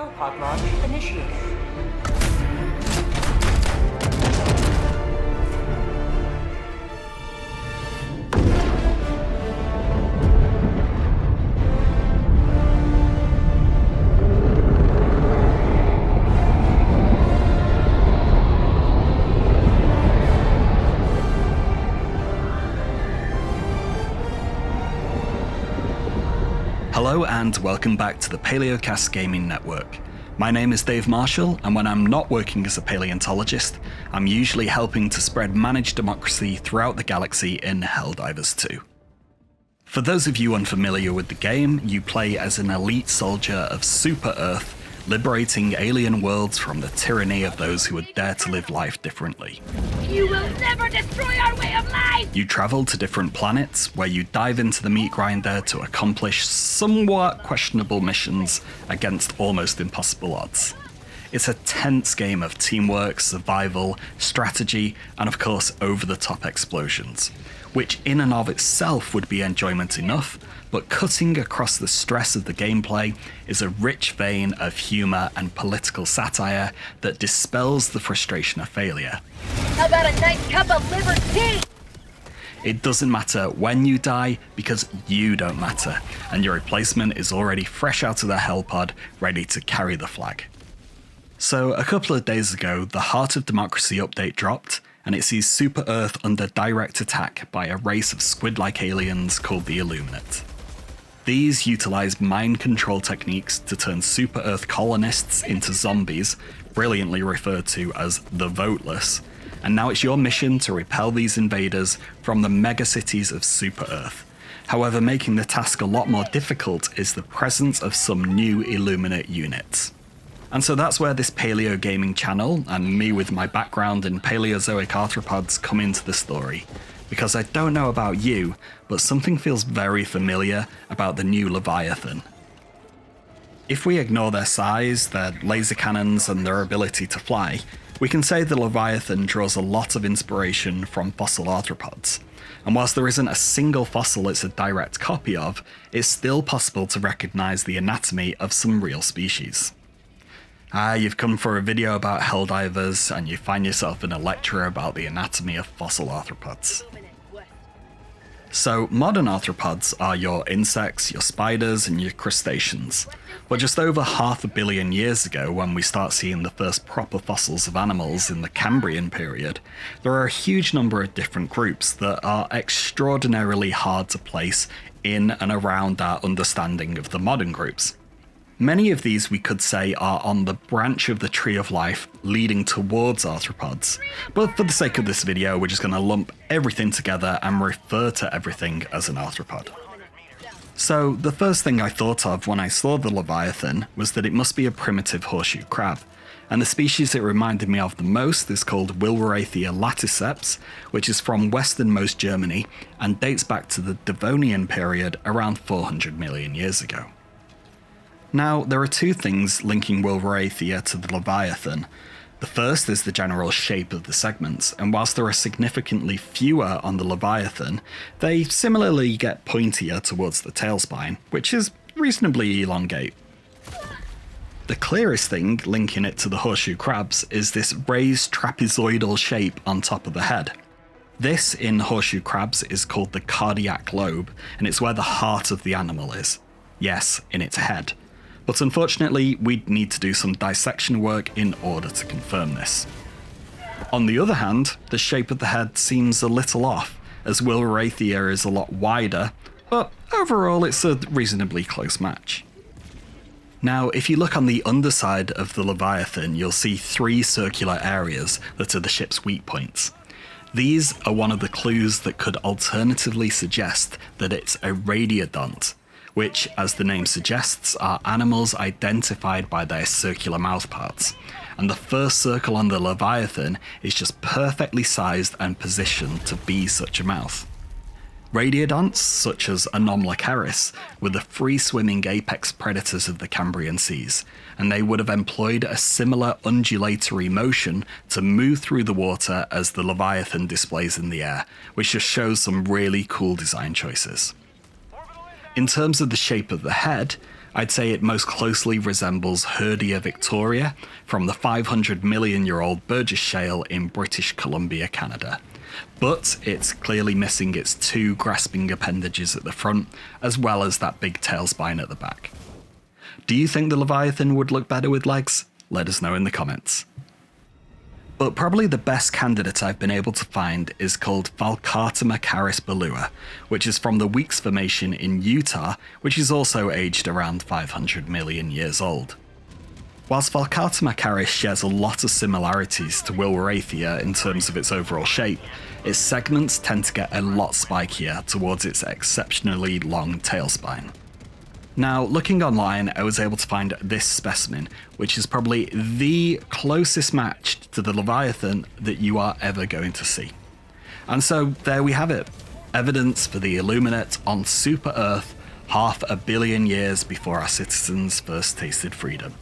Hellpod launch initiated. Hello and welcome back to the Palaeocast Gaming Network. My name is Dave Marshall, and when I'm not working as a paleontologist, I'm usually helping to spread managed democracy throughout the galaxy in Helldivers 2. For those of you unfamiliar with the game, you play as an elite soldier of Super Earth, liberating alien worlds from the tyranny of those who would dare to live life differently. You will never destroy our way of life! You travel to different planets, where you dive into the meat grinder to accomplish somewhat questionable missions against almost impossible odds. It's a tense game of teamwork, survival, strategy, and of course over-the-top explosions, which in and of itself would be enjoyment enough, but cutting across the stress of the gameplay is a rich vein of humour and political satire that dispels the frustration of failure. How about a nice cup of liver tea? It doesn't matter when you die, because you don't matter, and your replacement is already fresh out of the hellpod, ready to carry the flag. So a couple of days ago, the Heart of Democracy update dropped, and it sees Super Earth under direct attack by a race of squid-like aliens called the Illuminate. These utilise mind control techniques to turn Super Earth colonists into zombies, brilliantly referred to as the Voteless, and now it's your mission to repel these invaders from the megacities of Super Earth. However, making the task a lot more difficult is the presence of some new Illuminate units. And so that's where this paleo gaming channel, and me with my background in Paleozoic arthropods, come into the story. Because I don't know about you, but something feels very familiar about the new Leviathan. If we ignore their size, their laser cannons, and their ability to fly, we can say the Leviathan draws a lot of inspiration from fossil arthropods. And whilst there isn't a single fossil it's a direct copy of, it's still possible to recognise the anatomy of some real species. You've come for a video about Helldivers, and you find yourself in a lecture about the anatomy of fossil arthropods. So, modern arthropods are your insects, your spiders, and your crustaceans. But just over 500 million years ago, when we start seeing the first proper fossils of animals in the Cambrian period, there are a huge number of different groups that are extraordinarily hard to place in and around our understanding of the modern groups. Many of these, we could say, are on the branch of the tree of life leading towards arthropods, but for the sake of this video we're just going to lump everything together and refer to everything as an arthropod. So the first thing I thought of when I saw the Leviathan was that it must be a primitive horseshoe crab, and the species it reminded me of the most is called Wilwerathia laticeps, which is from westernmost Germany and dates back to the Devonian period around 400 million years ago. Now, there are two things linking Wilwerathia to the Leviathan. The first is the general shape of the segments, and whilst there are significantly fewer on the Leviathan, they similarly get pointier towards the tail spine, which is reasonably elongate. The clearest thing linking it to the horseshoe crabs is this raised trapezoidal shape on top of the head. This, in horseshoe crabs, is called the cardiac lobe, and it's where the heart of the animal is. Yes, in its head. But unfortunately, we'd need to do some dissection work in order to confirm this. On the other hand, the shape of the head seems a little off, as Wilwerathia is a lot wider, but overall it's a reasonably close match. Now, if you look on the underside of the Leviathan, you'll see 3 circular areas that are the ship's weak points. These are one of the clues that could alternatively suggest that it's a radiodont, which, as the name suggests, are animals identified by their circular mouthparts, and the first circle on the Leviathan is just perfectly sized and positioned to be such a mouth. Radiodonts, such as Anomalocaris, were the free-swimming apex predators of the Cambrian seas, and they would have employed a similar undulatory motion to move through the water as the Leviathan displays in the air, which just shows some really cool design choices. In terms of the shape of the head, I'd say it most closely resembles Herdia victoria from the 500 million year old Burgess Shale in British Columbia, Canada. But it's clearly missing its two grasping appendages at the front, as well as that big tail spine at the back. Do you think the Leviathan would look better with legs? Let us know in the comments. But probably the best candidate I've been able to find is called Falcarta belua, which is from the Weeks Formation in Utah, which is also aged around 500 million years old. Whilst Falcarta shares a lot of similarities to Wilwerathia in terms of its overall shape, its segments tend to get a lot spikier towards its exceptionally long tail spine. Now, looking online, I was able to find this specimen, which is probably the closest match to the Leviathan that you are ever going to see. And so there we have it, evidence for the Illuminate on Super Earth 500 million years before our citizens first tasted freedom.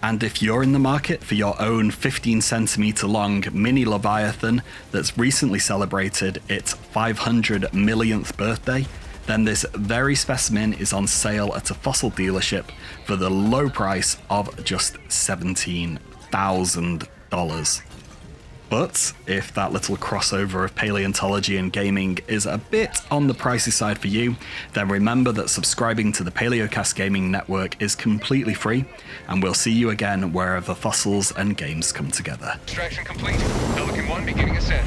And if you're in the market for your own 15 centimeter long mini Leviathan that's recently celebrated its 500 millionth birthday, then this very specimen is on sale at a fossil dealership for the low price of just $17,000. But if that little crossover of paleontology and gaming is a bit on the pricey side for you, then remember that subscribing to the Palaeocast Gaming Network is completely free, and we'll see you again wherever fossils and games come together. Extraction complete. Pelican 1 beginning ascent.